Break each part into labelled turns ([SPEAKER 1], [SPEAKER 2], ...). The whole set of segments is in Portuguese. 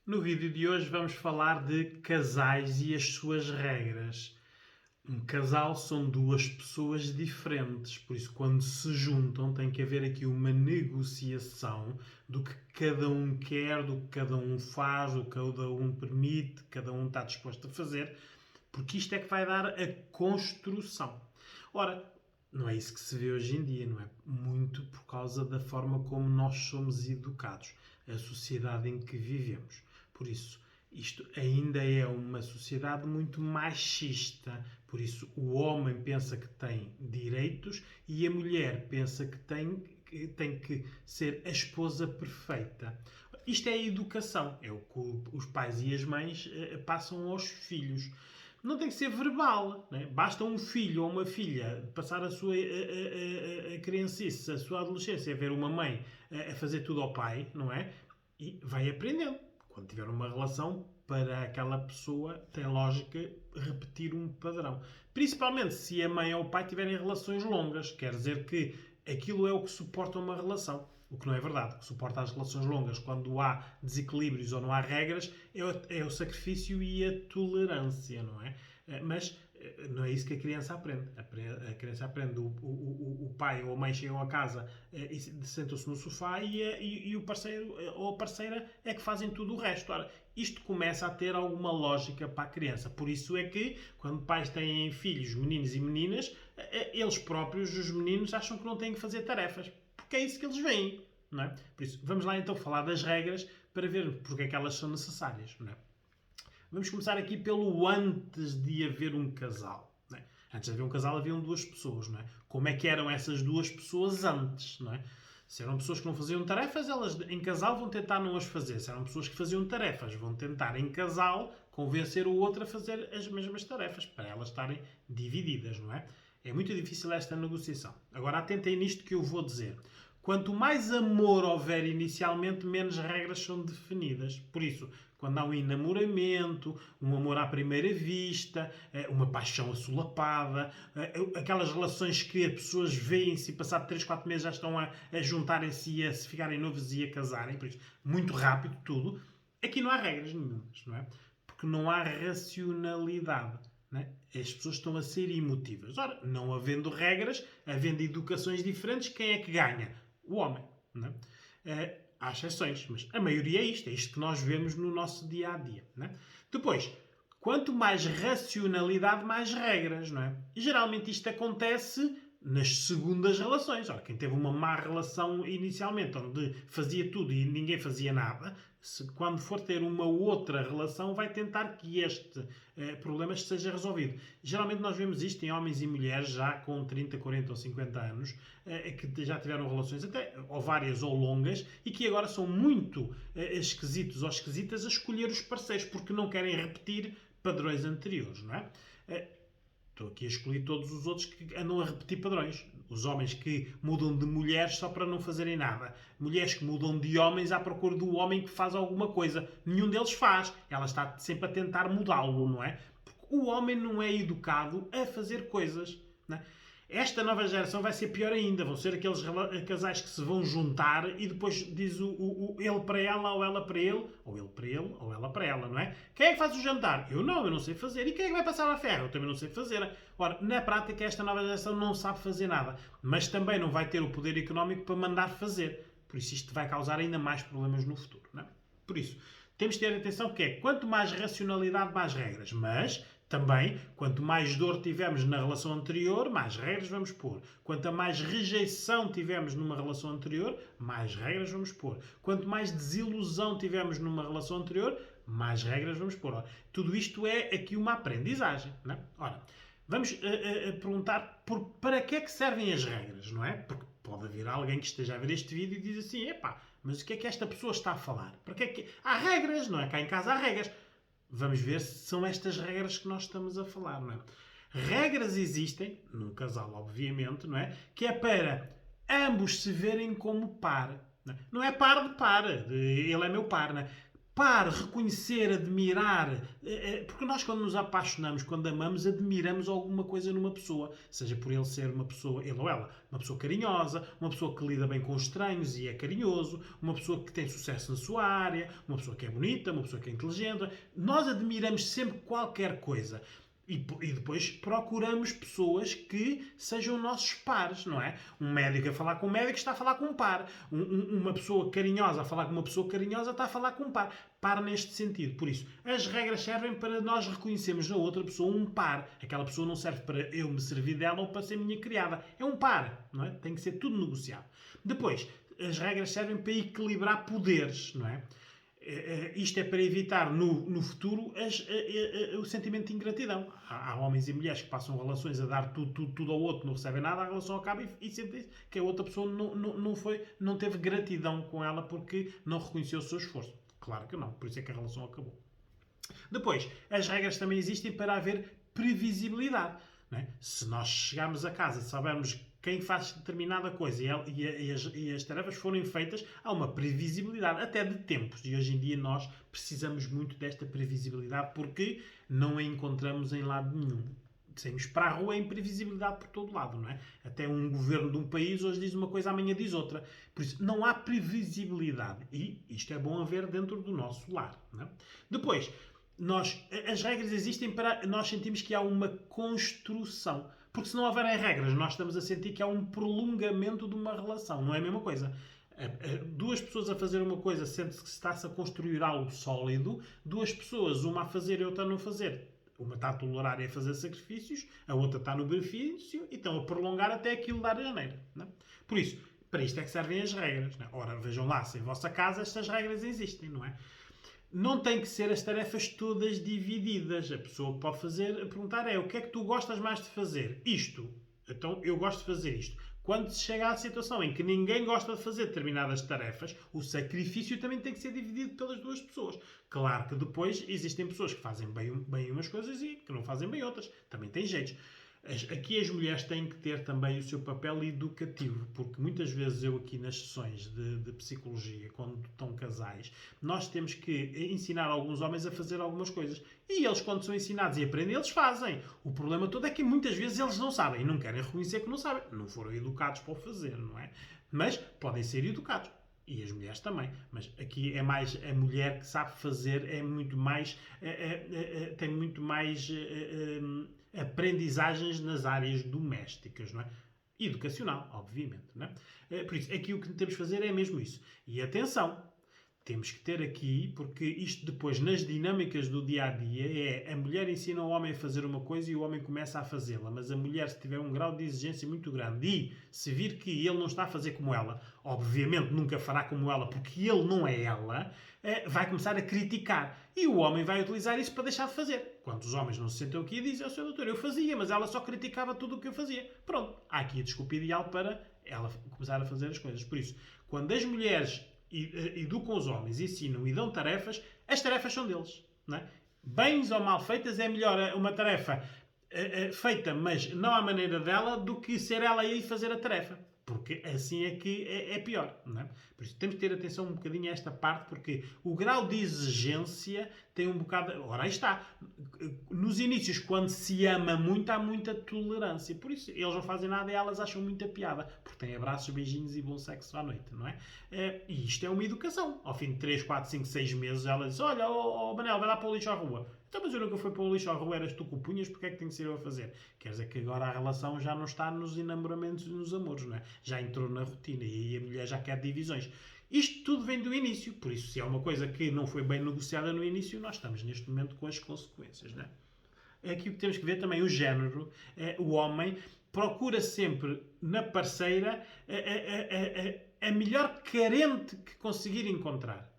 [SPEAKER 1] No vídeo de hoje vamos falar de casais e as suas regras. Um casal são duas pessoas diferentes, por isso quando se juntam tem que haver aqui uma negociação do que cada um quer, do que cada um faz, o que cada um permite, cada um está disposto a fazer, porque isto é que vai dar a construção. Ora, não é isso que se vê hoje em dia, não é? Muito por causa da forma como nós somos educados, a sociedade em que vivemos. Por isso, isto ainda é uma sociedade muito machista. Por isso, o homem pensa que tem direitos e a mulher pensa que tem que ser a esposa perfeita. Isto é a educação, é o que os pais e as mães passam aos filhos. Não tem que ser verbal, né? Basta um filho ou uma filha passar a sua a criancice, a sua adolescência, a ver uma mãe a fazer tudo ao pai, não é? E vai aprendendo. Quando tiver uma relação, para aquela pessoa tem lógica repetir um padrão. Principalmente se a mãe ou o pai tiverem relações longas, quer dizer que aquilo é o que suporta uma relação. O que não é verdade. O que suporta as relações longas quando há desequilíbrios ou não há regras é o sacrifício e a tolerância, não é? Mas não é isso que a criança aprende. A criança aprende, o pai ou a mãe chegam a casa e sentam-se no sofá e o parceiro ou a parceira é que fazem tudo o resto. Ora, isto começa a ter alguma lógica para a criança. Por isso é que, quando pais têm filhos, meninos e meninas, eles próprios, os meninos, acham que não têm que fazer tarefas. Porque é isso que eles veem. Não é? Por isso, vamos lá então falar das regras para ver porque é que elas são necessárias. Não é? Vamos começar aqui pelo antes de haver um casal. Não é? Antes de haver um casal haviam duas pessoas. Não é? Como é que eram essas duas pessoas antes? Não é? Se eram pessoas que não faziam tarefas, elas em casal vão tentar não as fazer. Se eram pessoas que faziam tarefas, vão tentar em casal convencer o outro a fazer as mesmas tarefas, para elas estarem divididas, não é? É muito difícil esta negociação. Agora atentem nisto que eu vou dizer. Quanto mais amor houver inicialmente, menos regras são definidas. Por isso, quando há um enamoramento, um amor à primeira vista, uma paixão assolapada, aquelas relações que as pessoas veem-se e passado 3, 4 meses já estão a juntarem-se e a se ficarem noivos e a casarem, por isso, muito rápido tudo, aqui não há regras nenhumas, não é? Porque não há racionalidade. Né? As pessoas estão a ser emotivas. Ora, não havendo regras, havendo educações diferentes, quem é que ganha? O homem. Né? Há exceções, mas a maioria é isto que nós vemos no nosso dia a dia. Né? Depois, quanto mais racionalidade, mais regras. Não é? E geralmente isto acontece nas segundas relações. Ora, quem teve uma má relação inicialmente, onde fazia tudo e ninguém fazia nada, quando for ter uma outra relação, vai tentar que este problema seja resolvido. Geralmente nós vemos isto em homens e mulheres já com 30, 40 ou 50 anos, que já tiveram relações até ou várias ou longas e que agora são muito esquisitos ou esquisitas a escolher os parceiros porque não querem repetir padrões anteriores, não é? Estou aqui a excluir todos os outros que andam a repetir padrões. Os homens que mudam de mulheres só para não fazerem nada. Mulheres que mudam de homens à procura do homem que faz alguma coisa. Nenhum deles faz. Ela está sempre a tentar mudá-lo, não é? Porque o homem não é educado a fazer coisas. Não é? Esta nova geração vai ser pior ainda. Vão ser aqueles casais que se vão juntar e depois diz ele para ela ou ela para ele, ou ele para ele ou ela para ela, não é? Quem é que faz o jantar? Eu não sei fazer. E quem é que vai passar a ferro? Eu também não sei fazer. Ora, na prática, esta nova geração não sabe fazer nada, mas também não vai ter o poder económico para mandar fazer. Por isso, isto vai causar ainda mais problemas no futuro, não é? Por isso, temos de ter atenção que é quanto mais racionalidade, mais regras. Mas, também, quanto mais dor tivermos na relação anterior, mais regras vamos pôr. Quanto mais rejeição tivermos numa relação anterior, mais regras vamos pôr. Quanto mais desilusão tivermos numa relação anterior, mais regras vamos pôr. Ora, tudo isto é aqui uma aprendizagem. Não é? Ora, vamos perguntar para que é que servem as regras, não é? Porque pode haver alguém que esteja a ver este vídeo e diz assim, epá, mas o que é que esta pessoa está a falar? Para que é que... Há regras, não é? Cá em casa há regras. Vamos ver se são estas regras que nós estamos a falar, não é? Regras existem, num casal, obviamente, não é? Que é para ambos se verem como par. Não é par de par, ele é meu par, não é? Par, reconhecer, admirar, porque nós quando nos apaixonamos, quando amamos, admiramos alguma coisa numa pessoa, seja por ele ser uma pessoa, ele ou ela, uma pessoa carinhosa, uma pessoa que lida bem com os estranhos e é carinhoso, uma pessoa que tem sucesso na sua área, uma pessoa que é bonita, uma pessoa que é inteligente. Nós admiramos sempre qualquer coisa. E depois procuramos pessoas que sejam nossos pares, não é? Um médico a falar com um médico está a falar com um par. Uma pessoa carinhosa a falar com uma pessoa carinhosa está a falar com um par. Par neste sentido. Por isso, as regras servem para nós reconhecermos na outra pessoa um par. Aquela pessoa não serve para eu me servir dela ou para ser minha criada. É um par, não é? Tem que ser tudo negociado. Depois, as regras servem para equilibrar poderes, não é? Isto é para evitar no futuro o sentimento de ingratidão. Há homens e mulheres que passam relações a dar tudo ao outro, não recebem nada, a relação acaba e sentem que a outra pessoa não teve gratidão com ela porque não reconheceu o seu esforço. Claro que não, por isso é que a relação acabou. Depois, as regras também existem para haver previsibilidade. Não é? Se nós chegarmos a casa, soubermos quem faz determinada coisa e as tarefas forem feitas, há uma previsibilidade, até de tempos. E hoje em dia nós precisamos muito desta previsibilidade porque não a encontramos em lado nenhum. Saímos para a rua, é imprevisibilidade por todo lado, não é? Até um governo de um país hoje diz uma coisa, amanhã diz outra. Por isso, não há previsibilidade. E isto é bom haver dentro do nosso lar. Não é? Depois, as regras existem para nós sentirmos que há uma construção. Porque se não houverem regras, nós estamos a sentir que há um prolongamento de uma relação. Não é a mesma coisa. Duas pessoas a fazer uma coisa sente-se que está-se a construir algo sólido. Duas pessoas, uma a fazer e outra a não fazer. Uma está a tolerar e a fazer sacrifícios, a outra está no benefício e estão a prolongar até aquilo dar a janeira. Não é? Por isso, para isto é que servem as regras. Não é? Ora, vejam lá, se em vossa casa estas regras existem, não é? Não tem que ser as tarefas todas divididas. A pessoa pode perguntar o que é que tu gostas mais de fazer? Isto. Então, eu gosto de fazer isto. Quando se chega à situação em que ninguém gosta de fazer determinadas tarefas, o sacrifício também tem que ser dividido pelas duas pessoas. Claro que depois existem pessoas que fazem bem umas coisas e que não fazem bem outras. Também tem jeitos. Aqui as mulheres têm que ter também o seu papel educativo, porque muitas vezes eu aqui nas sessões de psicologia, quando estão casais, nós temos que ensinar alguns homens a fazer algumas coisas. E eles, quando são ensinados e aprendem, eles fazem. O problema todo é que muitas vezes eles não sabem e não querem reconhecer que não sabem. Não foram educados para o fazer, não é? Mas podem ser educados. E as mulheres também. Mas aqui é mais a mulher que sabe fazer, é muito mais... tem muito mais... aprendizagens nas áreas domésticas, não é? Educacional, obviamente, não é? Por isso, aqui o que temos de fazer é mesmo isso. E atenção, temos que ter aqui, porque isto depois, nas dinâmicas do dia-a-dia, a mulher ensina o homem a fazer uma coisa e o homem começa a fazê-la, mas a mulher, se tiver um grau de exigência muito grande e se vir que ele não está a fazer como ela, obviamente nunca fará como ela, porque ele não é ela, vai começar a criticar. E o homem vai utilizar isso para deixar de fazer. Quando os homens não se sentam aqui e dizem, Sr. Doutor, eu fazia, mas ela só criticava tudo o que eu fazia. Pronto, há aqui a desculpa ideal para ela começar a fazer as coisas. Por isso, quando as mulheres educam os homens, ensinam e dão tarefas, as tarefas são deles. Não é? Bens ou mal feitas, é melhor uma tarefa feita, mas não à maneira dela, do que ser ela aí fazer a tarefa. Porque assim é que é pior. Não é? Por isso temos de ter atenção um bocadinho a esta parte, porque o grau de exigência tem um bocado... Ora, aí está. Nos inícios, quando se ama muito, há muita tolerância. Por isso, eles não fazem nada e elas acham muita piada. Porque têm abraços, beijinhos e bom sexo à noite, não é? E isto é uma educação. Ao fim de 3, 4, 5, 6 meses, ela diz, olha, Manel, vai lá para o lixo à rua. Então, mas eu nunca fui para o lixo à rua, eras tu que o punhas, porque é que tem que ser eu a fazer? Quer dizer que agora a relação já não está nos enamoramentos e nos amores, não é? Já entrou na rotina e a mulher já quer divisões. Isto tudo vem do início, por isso, se é uma coisa que não foi bem negociada no início, nós estamos neste momento com as consequências, não é? É aqui que temos que ver também o género, o homem procura sempre na parceira a melhor carente que conseguir encontrar.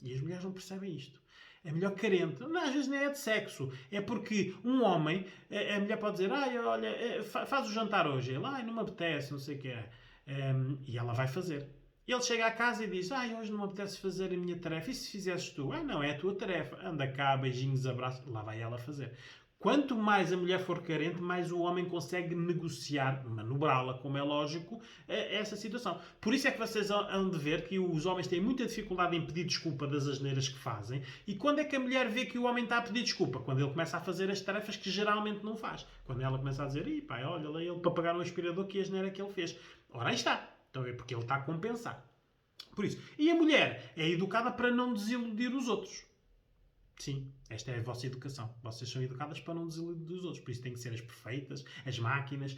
[SPEAKER 1] E as mulheres não percebem isto. É melhor carente. Não, às vezes nem é de sexo. É porque um homem, a mulher pode dizer, olha, faz o jantar hoje. Ele, não me apetece, não sei o que é. E ela vai fazer. Ele chega à casa e diz, hoje não me apetece fazer a minha tarefa. E se fizesses tu? Não, é a tua tarefa. Anda cá, beijinhos, abraços. Lá vai ela fazer. Quanto mais a mulher for carente, mais o homem consegue negociar, manobrá-la, como é lógico, essa situação. Por isso é que vocês hão de ver que os homens têm muita dificuldade em pedir desculpa das asneiras que fazem. E quando é que a mulher vê que o homem está a pedir desculpa? Quando ele começa a fazer as tarefas que geralmente não faz. Quando ela começa a dizer, ih pai, olha lá ele para pagar um aspirador, que asneira que ele fez. Ora, aí está. Então é porque ele está a compensar. Por isso. E a mulher é educada para não desiludir os outros. Sim, esta é a vossa educação. Vocês são educadas para não desiludir os outros. Por isso têm que ser as perfeitas, as máquinas,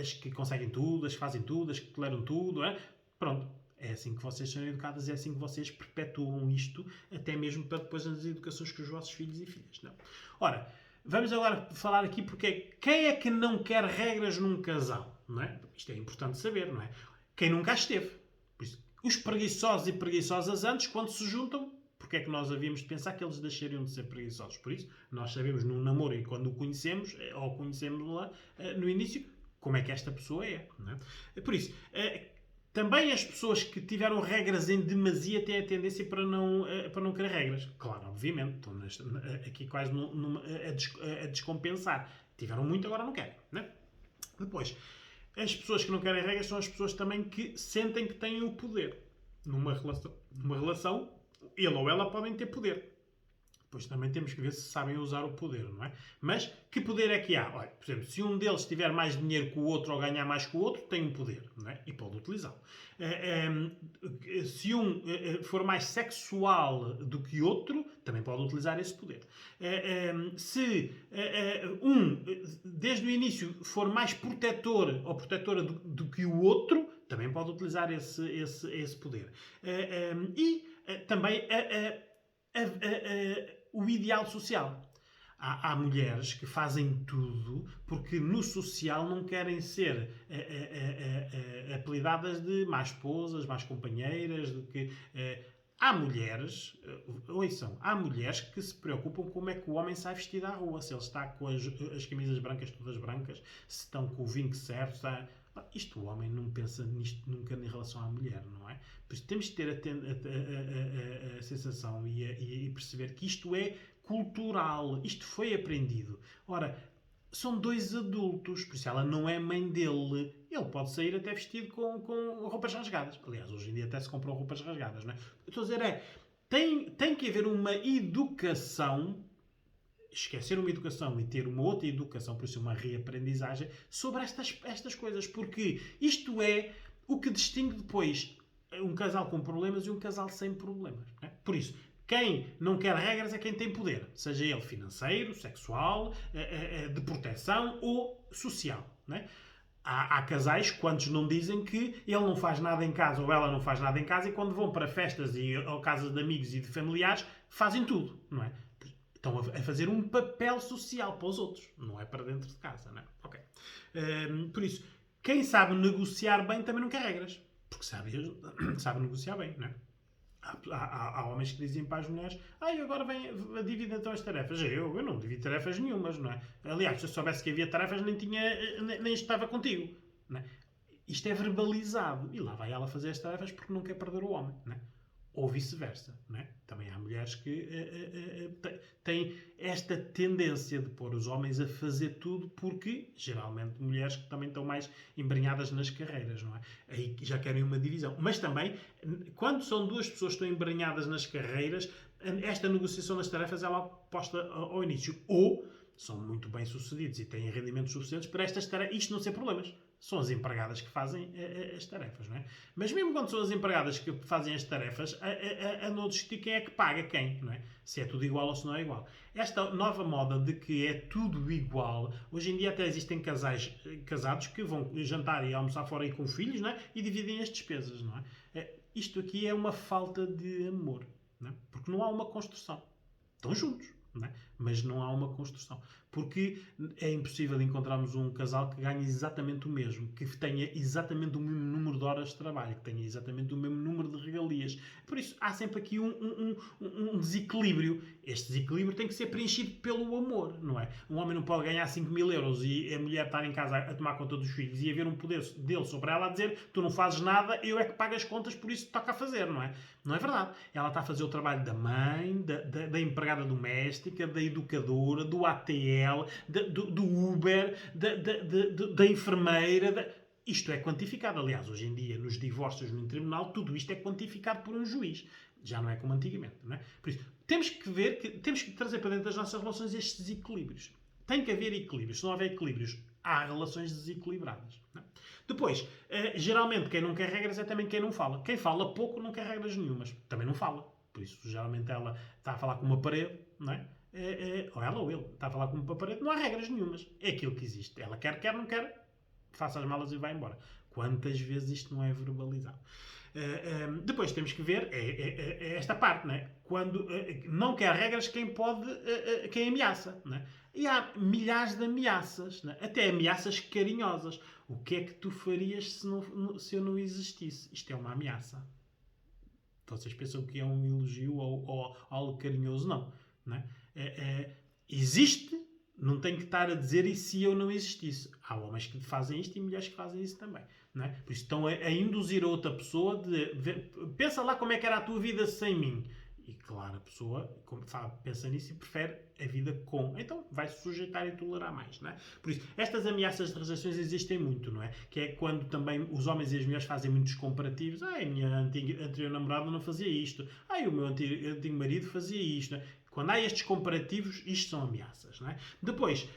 [SPEAKER 1] as que conseguem tudo, as que fazem tudo, as que toleram tudo. É? Pronto. É assim que vocês são educadas, é assim que vocês perpetuam isto, até mesmo para depois nas educações com os vossos filhos e filhas. Não. Ora, vamos agora falar aqui porque quem é que não quer regras num casal? Não é? Isto é importante saber, não é? Quem nunca esteve. Por isso, os preguiçosos e preguiçosas antes, quando se juntam, porque é que nós havíamos de pensar que eles deixariam de ser preguiçosos? Por isso, nós sabemos num namoro e quando o conhecemos, ou conhecemos lá no início, como é que esta pessoa é. Não é? Por isso, também as pessoas que tiveram regras em demasia têm a tendência para não querer regras. Claro, obviamente, estão aqui quase a descompensar. Tiveram muito, agora não querem. Não é? Depois, as pessoas que não querem regras são as pessoas também que sentem que têm o poder. Numa relação, ele ou ela podem ter poder. Depois também temos que ver se sabem usar o poder, não é? Mas que poder é que há? Olha, por exemplo, se um deles tiver mais dinheiro que o outro ou ganhar mais que o outro, tem um poder, não é? E pode utilizá-lo. Se um for mais sexual do que outro, também pode utilizar esse poder. Se um, desde o início, for mais protetor ou protetora do que o outro, também pode utilizar esse poder. E também o ideal social. Há mulheres que fazem tudo porque no social não querem ser apelidadas de más esposas, más companheiras, de que... Há mulheres, ouçam, há mulheres que se preocupam como é que o homem sai vestido à rua, se ele está com as camisas brancas todas brancas, se estão com o vinho certo, está... Isto, o homem não pensa nisto nunca em relação à mulher, não é? Por isso temos de ter a sensação e perceber que isto é cultural, isto foi aprendido. Ora, são dois adultos, por isso ela não é mãe dele. Ele pode sair até vestido com roupas rasgadas. Aliás, hoje em dia até se compram roupas rasgadas, não é? Estou a dizer, tem que haver uma educação, esquecer uma educação e ter uma outra educação, por isso uma reaprendizagem, sobre estas coisas, porque isto é o que distingue depois um casal com problemas e um casal sem problemas. Não é? Por isso, quem não quer regras é quem tem poder, seja ele financeiro, sexual, de proteção ou social. Não é? Há casais, quantos não dizem que ele não faz nada em casa ou ela não faz nada em casa e quando vão para festas ou casas de amigos e de familiares, fazem tudo, não é? Estão a fazer um papel social para os outros, não é para dentro de casa, não é? Ok. Por isso, quem sabe negociar bem também não quer regras, porque sabe negociar bem, não é? Há homens que dizem para as mulheres agora vem a dividir então as tarefas. Eu não divido tarefas nenhumas, não é? Aliás, se eu soubesse que havia tarefas nem estava contigo, não é? Isto é verbalizado e lá vai ela fazer as tarefas porque não quer perder o homem, não é? Ou vice-versa, não é? Também há mulheres que têm esta tendência de pôr os homens a fazer tudo porque, geralmente, mulheres que também estão mais embrenhadas nas carreiras, não é? Aí já querem uma divisão. Mas também, quando são duas pessoas que estão embrenhadas nas carreiras, esta negociação das tarefas ela é posta ao início. Ou são muito bem sucedidos e têm rendimentos suficientes para isto não ser problemas. São as empregadas que fazem as tarefas, não é? Mas mesmo quando são as empregadas que fazem as tarefas, andam a discutir quem é que paga quem, não é? Se é tudo igual ou se não é igual. Esta nova moda de que é tudo igual, hoje em dia até existem casais casados que vão jantar e almoçar fora e com filhos, não é? E dividem as despesas, não é? Isto aqui é uma falta de amor, não é? Porque não há uma construção. Estão juntos, não é? Mas não há uma construção. Porque é impossível encontrarmos um casal que ganhe exatamente o mesmo, que tenha exatamente o mesmo número de horas de trabalho, que tenha exatamente o mesmo número de regalias. Por isso, há sempre aqui um desequilíbrio. Este desequilíbrio tem que ser preenchido pelo amor, não é? Um homem não pode ganhar 5.000 euros e a mulher estar em casa a tomar conta dos filhos e haver um poder dele sobre ela a dizer tu não fazes nada, eu é que pago as contas, por isso toca a fazer, não é? Não é verdade. Ela está a fazer o trabalho da mãe, da empregada doméstica, da educadora, do ATL, do Uber, da enfermeira. Isto é quantificado. Aliás, hoje em dia, nos divórcios no tribunal, tudo isto é quantificado por um juiz. Já não é como antigamente, não é? Por isso, temos que trazer para dentro das nossas relações estes equilíbrios. Tem que haver equilíbrios. Se não houver equilíbrios, há relações desequilibradas. Não é? Depois, geralmente, quem não quer regras é também quem não fala. Quem fala pouco não quer regras nenhumas. Também não fala. Por isso, geralmente, ela está a falar com uma parede, não é? Ou ela ou ele está a falar com uma parede, não há regras nenhumas. É aquilo que existe. Ela quer, não quer, faça as malas e vai embora. Quantas vezes isto não é verbalizado? Depois temos que ver esta parte, né? Quando não quer regras, quem ameaça, né? E há milhares de ameaças, né? Até ameaças carinhosas. O que é que tu farias se eu não existisse? Isto é uma ameaça. Vocês pensam que é um elogio ou algo carinhoso? Não, né? Existe, não tem que estar a dizer e se eu não existisse. Há homens que fazem isto e mulheres que fazem isso também. Não é? Por isso estão a induzir a outra pessoa pensa lá como é que era a tua vida sem mim. E claro, a pessoa pensa nisso e prefere a vida com. Então vai se sujeitar e tolerar mais. Não é? Por isso, estas ameaças de rejeições existem muito, não é? Que é quando também os homens e as mulheres fazem muitos comparativos. A minha anterior namorada não fazia isto. O meu antigo marido fazia isto. Não é? Quando há estes comparativos, isto são ameaças. Não é? Depois,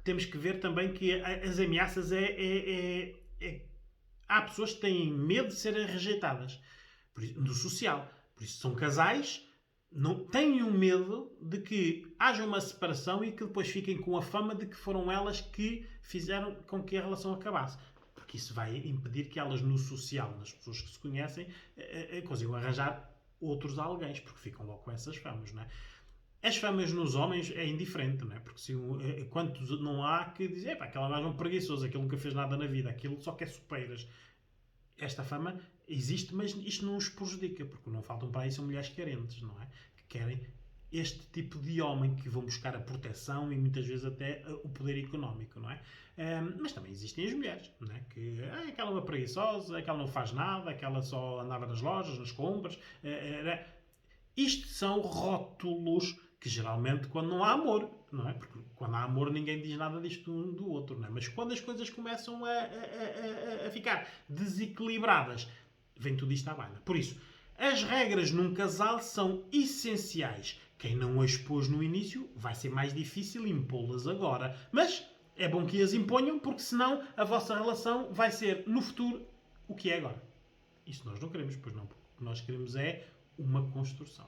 [SPEAKER 1] temos que ver também que as ameaças há pessoas que têm medo de serem rejeitadas do social. Por isso são casais, não têm um medo de que haja uma separação e que depois fiquem com a fama de que foram elas que fizeram com que a relação acabasse. Porque isso vai impedir que elas no social, nas pessoas que se conhecem, consigam arranjar outros alguém, porque ficam logo com essas famas, não é? As famas nos homens é indiferente, não é? Porque quantos não há que dizem, aquela mais um preguiçoso, aquele nunca fez nada na vida, aquilo só quer supeiras. Esta fama existe, mas isto não os prejudica, porque não faltam para aí são mulheres carentes, não é? Que querem este tipo de homem, que vão buscar a proteção e muitas vezes até o poder económico, não é? Mas também existem as mulheres, não é? Que aquela é uma preguiçosa, aquela não faz nada, aquela só andava nas lojas, nas compras. Isto são rótulos que geralmente quando não há amor, não é? Porque quando há amor ninguém diz nada disto um do outro, não é? Mas quando as coisas começam a ficar desequilibradas, vem tudo isto à baila. Por isso, as regras num casal são essenciais. Quem não as pôs no início, vai ser mais difícil impô-las agora. Mas é bom que as imponham, porque senão a vossa relação vai ser, no futuro, o que é agora. Isso nós não queremos, pois não. O que nós queremos é uma construção.